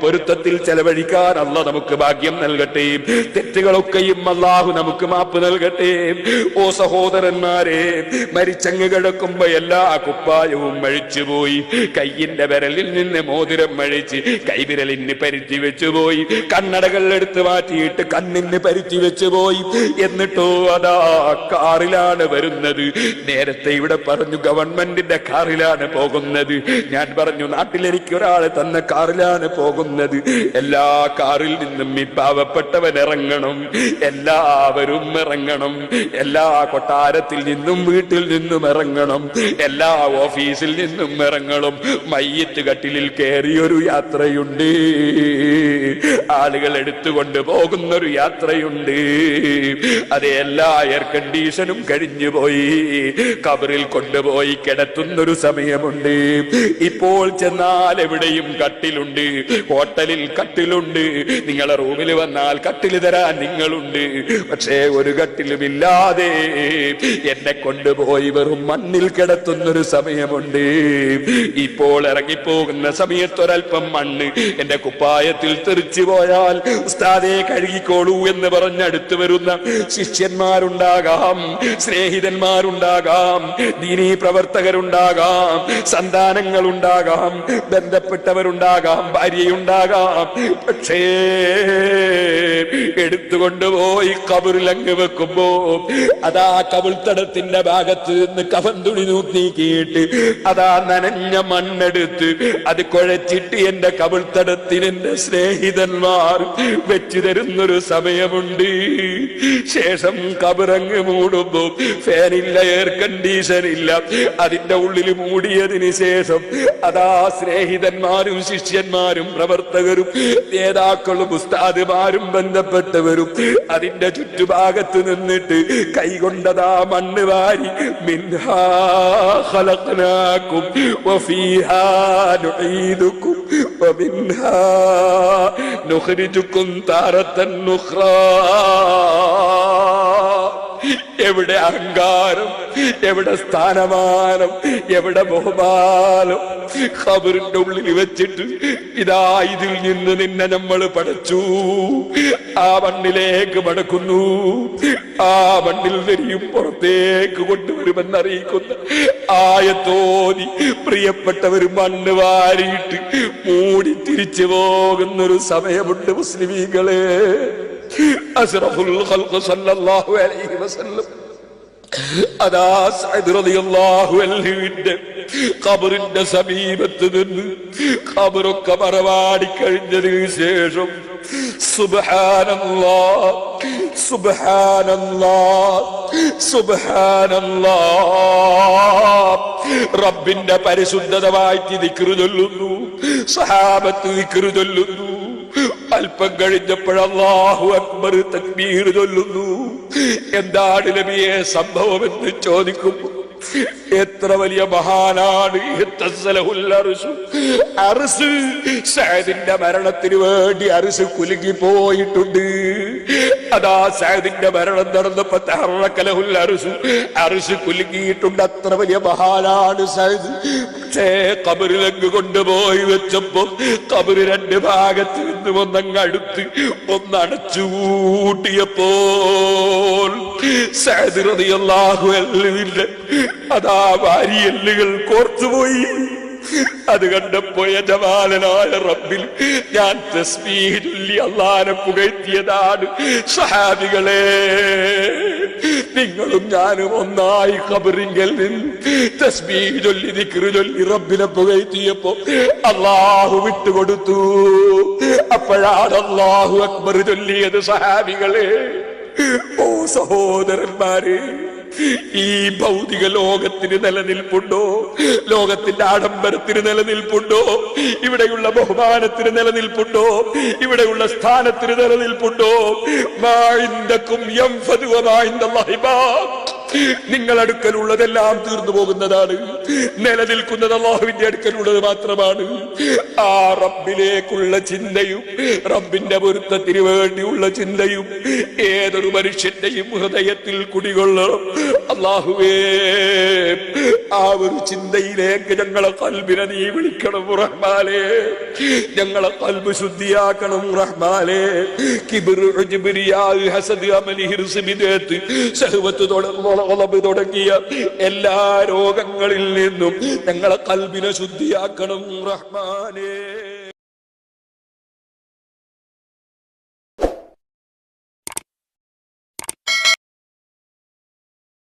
പൊരുത്തത്തിൽ ചെലവഴിക്കാൻ അല്ലാഹു നമുക്ക് ഭാഗ്യം നൽകട്ടെ. തെറ്റുകളൊക്കെയും അല്ലാഹു നമുക്ക് മാപ്പ് നൽകട്ടെ. ഓ സഹോദരന്മാരെ, മരിച്ചങ്ങ് കിടക്കുമ്പോ എല്ലാ കുപ്പായവും അഴിച്ചുപോയി. കയ്യിന്റെ വിരലിൽ നിന്ന് മോതിരം അഴിച്ച് കൈവിരലിന് പരുത്തി വെച്ചുപോയി. കണ്ണടകൾ എടുത്ത് മാറ്റിയിട്ട് കണ്ണിന് പരുത്തി വെച്ചുപോയി. എന്നിട്ടോ അതാ കാറിലാണ് വരുന്നത്. നേരത്തെ ഇവിടെ പറഞ്ഞു ഗവൺമെന്റിന്റെ കാറിലാണ് പോകുന്നത്. ഞാൻ പറഞ്ഞു നാട്ടിലെനിക്ക് ഒരാൾ തന്ന കാറിലാണ് പോകുന്നത്. എല്ലാ കാറിൽ നിന്നും ഈ പാവപ്പെട്ടവൻ ഇറങ്ങണം, എല്ലാവരും ഇറങ്ങണം. എല്ലാ കൊട്ടാരത്തിൽ നിന്നും വീട്ടിൽ നിന്നും ഇറങ്ങണം, എല്ലാ ഓഫീസിൽ നിന്നും ഇറങ്ങണം. മയ്യത്ത് കട്ടിലിൽ കയറിയൊരു യാത്രയുണ്ട്, ആളുകൾ എടുത്തുകൊണ്ട് പോകുന്നൊരു യാത്രയുണ്ട്. അത് എല്ലാ എയർ കണ്ടീഷനും കഴിഞ്ഞു പോയി. കബറിൽ കൊണ്ടുപോയി കിടത്തുന്നൊരു സമയമുണ്ട്. ഇപ്പോൾ ചെന്നാൽ എവിടെയും കട്ടിലുണ്ട്, ഹോട്ടലിൽ കട്ടിലുണ്ട്. നിങ്ങളെ റൂമിൽ വന്നാൽ കട്ടിൽ തരാൻ നിങ്ങളുണ്ട്. പക്ഷേ ഒരു കട്ടിലുമില്ലാതെ എന്നെ കൊണ്ടുപോയി വെറും മണ്ണിൽ കിടത്തുന്നൊരു സമയമുണ്ട്. ഇപ്പോൾ ഇറങ്ങിപ്പോകുന്ന സമയത്തൊരൽപ്പം മണ്ണ് എന്റെ കുപ്പായത്തിൽ തെറിച്ചു പോയാൽ ഉസ്താദേ കഴുകിക്കോളൂ എന്ന് പറഞ്ഞടുത്ത് വരുന്ന ശിഷ്യന്മാരുണ്ടാകാം, സ്നേഹിതന്മാരുണ്ടാകാം, ദീനീ പ്രവർത്തകരുണ്ടാകാം, സന്താനങ്ങളുണ്ടാകാം, ബന്ധപ്പെട്ടവരുണ്ടാകാം, ഭാര്യയുണ്ടാകാം. പക്ഷേ എടുത്തുകൊണ്ടുപോയി കബറിലങ്ങ് വെക്കുമ്പോ അതാ കബിൾത്തടത്തിന്റെ ഭാഗത്ത് നിന്ന് കഫൻ തുണി നീക്കിയിട്ട് അതാ നനഞ്ഞ മണ്ണെടുത്ത് അത് കുഴച്ചിട്ട് എന്റെ കബിൾത്തടത്തിന് എന്റെ സ്നേഹിതന്മാർ വെച്ചു തരുന്നൊരു സമയമുണ്ട്. ശേഷം കബറങ്ങ് മൂടുമ്പോ ഫാനില്ല, എയർ കണ്ടീഷൻ ഇല്ല. അതിന്റെ ഉള്ളിൽ മൂടിയതിന് ശേഷം അതാ സ്നേഹിതന്മാരും ശിഷ്യന്മാരും പ്രവർത്തകരും നേതാക്കളും ഉസ്താദുമാരും ബന്ധപ്പെട്ടവരും അതിന്റെ ചുറ്റുഭാഗത്ത് നിന്നിട്ട് കൈകൊണ്ടതാ മണ്ണ് വാരി മിൻഹാ ഖലഖനാകും വഫീഹാ നുഈദുകും വമിൻഹാ നുഖ്രിജുകും താറത്തൻ നുഖ്റാ. എവിടെ അഹങ്കാരം, എവിടെ സ്ഥാനമാനം, എവിടെ ബഹുമാനം. ഖബറിന്റെ ഉള്ളിൽ വെച്ചിട്ട് ഇതാ ഇതിൽ നിന്ന് നിന്നെ നമ്മൾ പഠിച്ചു, ആ മണ്ണിലേക്ക് മടക്കുന്നു, ആ മണ്ണിൽ നിന്നും പുറത്തേക്ക് കൊണ്ടുവരുമെന്നറിയിക്കുന്ന ആയത്തോതി പ്രിയപ്പെട്ടവർ മണ്ണ് വാരിയിട്ട് മൂടി തിരിച്ചു പോകുന്നൊരു സമയമുണ്ട് മുസ്ലിമീങ്ങളെ. അസ്റഫുൽ ഖൽഖ് സല്ലല്ലാഹു അലൈഹി വസല്ലം അതാ സഅദ് റളിയല്ലാഹു അൻഹുവിന്റെ ഖബറിന്റെ സമീപത്ത് നിന്ന് ഖബറൊക്കെ മറവാടി കഴിഞ്ഞതിന് ശേഷം സുബ്ഹാനല്ലാഹ് സുബ്ഹാനല്ലാഹ് സുബ്ഹാനല്ലാഹ് റബ്ബിന്റെ പരിശുദ്ധത വാഴ്ത്തി ദിക്റ് ചൊല്ലുന്നു. സഹാബത്ത് ദിക്റ് ചൊല്ലുന്നു. അല്പം കഴിഞ്ഞപ്പോൾ അല്ലാഹു അക്ബർ തക്ബീർ ചൊല്ലുന്നു. എന്താണ് നബിയെ സംഭവം എന്ന് ചോദിക്കുമ്പോൾ എത്ര വലിയ മഹാനാണ്. സഅദിന്റെ മരണത്തിന് വേണ്ടി അർശ് കുലുങ്ങി പോയിട്ടുണ്ട്. അതാ സഅദിന്റെ മരണം നടന്നപ്പോ തഹറക്കലഹുൽ അർശ് കുലുങ്ങിയിട്ടുണ്ട്. അത്ര വലിയ മഹാനാണ് സഅദ്. പക്ഷേ ഖബറിലങ്ങ് കൊണ്ടുപോയി വെച്ചപ്പോ ഖബറ് രണ്ട് ഭാഗത്ത് നിന്ന് ഒന്നങ്ങ് അടുത്ത് ഒന്നടച്ചു കൂട്ടിയപ്പോൾ സഅദ് റളിയല്ലാഹു അൻഹുവിന്റെ അതാ വാരിയെല്ലുകൾ കോർത്തുപോയി. അത് കണ്ടപ്പോ യജമാനനായ റബ്ബിൽ ഞാൻ തസ്ബീഹ് ചൊല്ലി അല്ലാഹനെ പുകഴ്ത്തിയതാണ്. സഹാബികളെ, നിങ്ങളും ഞാനും ഒന്നായി ഖബറിങ്കൽ നിന്ന് തസ്ബീഹ് ചൊല്ലി ദിക്റ് ചൊല്ലി റബ്ബിനെ പുകഴ്ത്തിയപ്പോ അല്ലാഹു വിട്ടുകൊടുത്തു. അപ്പോഴാണ് അല്ലാഹു അക്ബർ ചൊല്ലിയത്. സഹാബികളെ, ഓ സഹോദരന്മാരെ, ഈ ഭൗതിക ലോകത്തിന് നിലനിൽപ്പുണ്ടോ? ലോകത്തിന്റെ ആഡംബരത്തിന് നിലനിൽപ്പുണ്ടോ? ഇവിടെയുള്ള ബഹുമാനത്തിന് നിലനിൽപ്പുണ്ടോ? ഇവിടെയുള്ള സ്ഥാനത്തിന് നിലനിൽപ്പുണ്ടോ? മാ ഇൻദകും യൻഫദു വമാ ഇൻദല്ലാഹി ബാഖ്. നിങ്ങൾ അടുക്കലുള്ളതെല്ലാം തീർന്നു പോകുന്നതാണ്. നിലനിൽക്കുന്നത് അല്ലാഹുവിന്റെ അടുക്കലുള്ളത് മാത്രമാണ്. ആ റബ്ബിലേക്കുള്ള ചിന്തയും റബ്ബിന്റെ പൊരുത്തത്തിന് വേണ്ടിയുള്ള ചിന്തയും ഏതൊരു മനുഷ്യന്റെയും ഹൃദയത്തിൽ കുടികൊള്ളണം. അല്ലാഹുവേ ആ ഒരു ചിന്തയിലേക്ക് ഞങ്ങളെ ഖൽബിനെ നീ വിളിക്കണം റഹ്മാനേ. ഞങ്ങളെ ഖൽബ് ശുദ്ധിയാക്കണം റഹ്മാനേ. കിബ്ർ, ഉജ്ബ്, റിയാ, ഹസദ്, അമൽ, ഹിർസ്, ബിദ്അത്ത്, ശഹ്വത്ത് തുടങ്ങിയ എല്ലാ രോഗങ്ങളിൽ നിന്നും ഞങ്ങളെ ഖൽബിനെ ശുദ്ധിയാക്കണം റഹ്മാനേ.